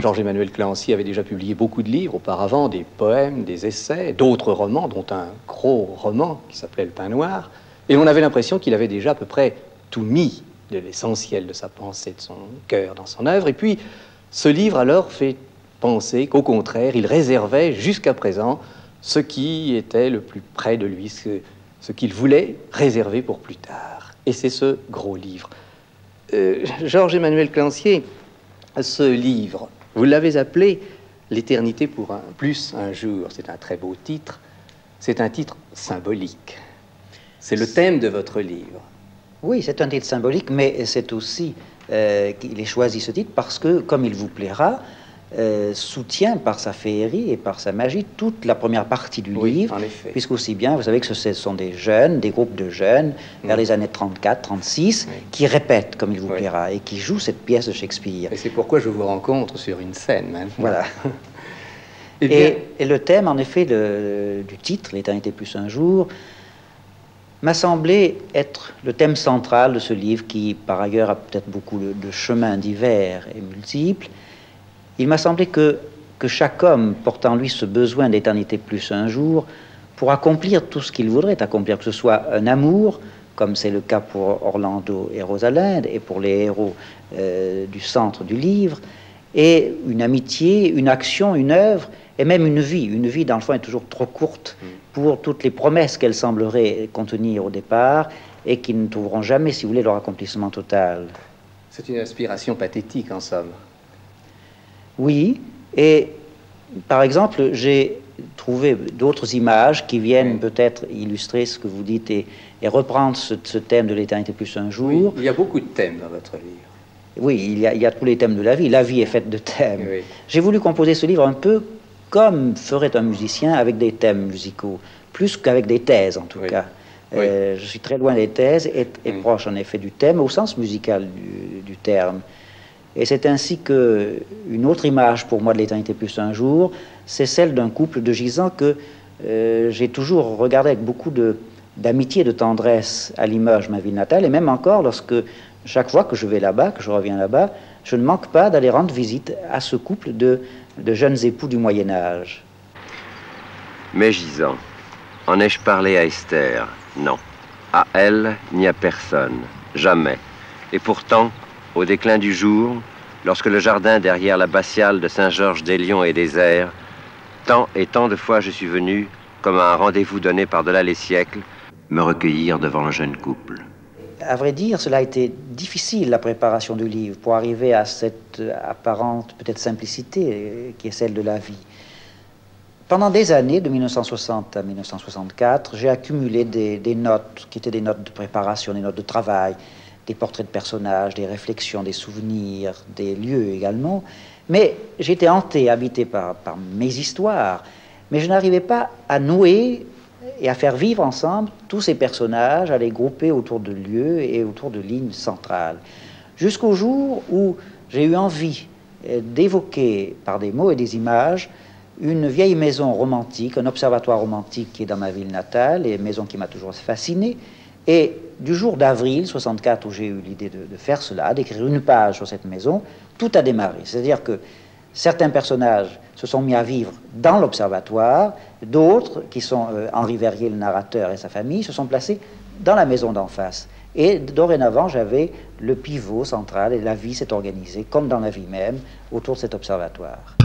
Georges-Emmanuel Clamencier avait déjà publié beaucoup de livres auparavant, des poèmes, des essais, d'autres romans, dont un gros roman qui s'appelait Le Pain Noir. Et on avait l'impression qu'il avait déjà à peu près tout mis de l'essentiel de sa pensée, de son cœur dans son œuvre. Et puis, ce livre alors fait penser qu'au contraire, il réservait jusqu'à présent ce qui était le plus près de lui, ce qu'il voulait réserver pour plus tard. Et c'est ce gros livre. Georges-Emmanuel Clamencier, ce livre, vous l'avez appelé « L'éternité pour un plus un jour ». C'est un très beau titre. C'est un titre symbolique. C'est le thème de votre livre. Oui, c'est un titre symbolique, mais c'est aussi qu'il ait choisi ce titre parce que, comme il vous plaira, soutient par sa féerie et par sa magie toute la première partie du livre, puisqu'aussi bien, vous savez que ce sont des jeunes, des groupes de jeunes, vers les années 34, 36, qui répètent comme il vous plaira et qui jouent cette pièce de Shakespeare. Et c'est pourquoi je vous rencontre sur une scène maintenant. Voilà. Et le thème, en effet, du titre, L'éternité plus un jour, m'a semblé être le thème central de ce livre qui, par ailleurs, a peut-être beaucoup de chemins divers et multiples. Il m'a semblé que chaque homme porte en lui ce besoin d'éternité plus un jour pour accomplir tout ce qu'il voudrait accomplir, que ce soit un amour, comme c'est le cas pour Orlando et Rosalinde, et pour les héros du centre du livre, et une amitié, une action, une œuvre, et même une vie. Une vie, dans le fond, est toujours trop courte pour toutes les promesses qu'elle semblerait contenir au départ, et qui ne trouveront jamais, si vous voulez, leur accomplissement total. C'est une aspiration pathétique, en somme. Oui, et par exemple, j'ai trouvé d'autres images qui viennent peut-être illustrer ce que vous dites et reprendre ce thème de l'éternité plus un jour. Oui, il y a beaucoup de thèmes dans votre livre. Oui, il y a tous les thèmes de la vie. La vie est faite de thèmes. Oui. J'ai voulu composer ce livre un peu comme ferait un musicien avec des thèmes musicaux, plus qu'avec des thèses en tout cas. Je suis très loin des thèses et proche en effet du thème au sens musical du terme. Et c'est ainsi que une autre image pour moi de l'éternité plus un jour, c'est celle d'un couple de gisants que j'ai toujours regardé avec beaucoup d'amitié et de tendresse à Limoges, ma ville natale, et même encore lorsque chaque fois que je vais là-bas, que je reviens là-bas, je ne manque pas d'aller rendre visite à ce couple de jeunes époux du Moyen-Âge. Mes gisants, en ai-je parlé à Esther? Non. À elle, il n'y a personne. Jamais. Et pourtant, au déclin du jour, lorsque le jardin derrière l'abbatiale de Saint-Georges-des-Lions est désert, tant et tant de fois je suis venu, comme à un rendez-vous donné par-delà les siècles, me recueillir devant un jeune couple. À vrai dire, cela a été difficile, la préparation du livre, pour arriver à cette apparente, peut-être, simplicité qui est celle de la vie. Pendant des années, de 1960 à 1964, j'ai accumulé des notes, qui étaient des notes de préparation, des notes de travail, des portraits de personnages, des réflexions, des souvenirs, des lieux également. Mais j'étais hanté, habité par mes histoires, mais je n'arrivais pas à nouer et à faire vivre ensemble tous ces personnages, à les grouper autour de lieux et autour de lignes centrales. Jusqu'au jour où j'ai eu envie d'évoquer par des mots et des images une vieille maison romantique, un observatoire romantique qui est dans ma ville natale, et une maison qui m'a toujours fasciné. Et du jour d'avril 64 où j'ai eu l'idée de faire cela, d'écrire une page sur cette maison, tout a démarré. C'est-à-dire que certains personnages se sont mis à vivre dans l'observatoire, d'autres, qui sont Henri Verrier, le narrateur, et sa famille, se sont placés dans la maison d'en face. Et dorénavant, j'avais le pivot central et la vie s'est organisée, comme dans la vie même, autour de cet observatoire.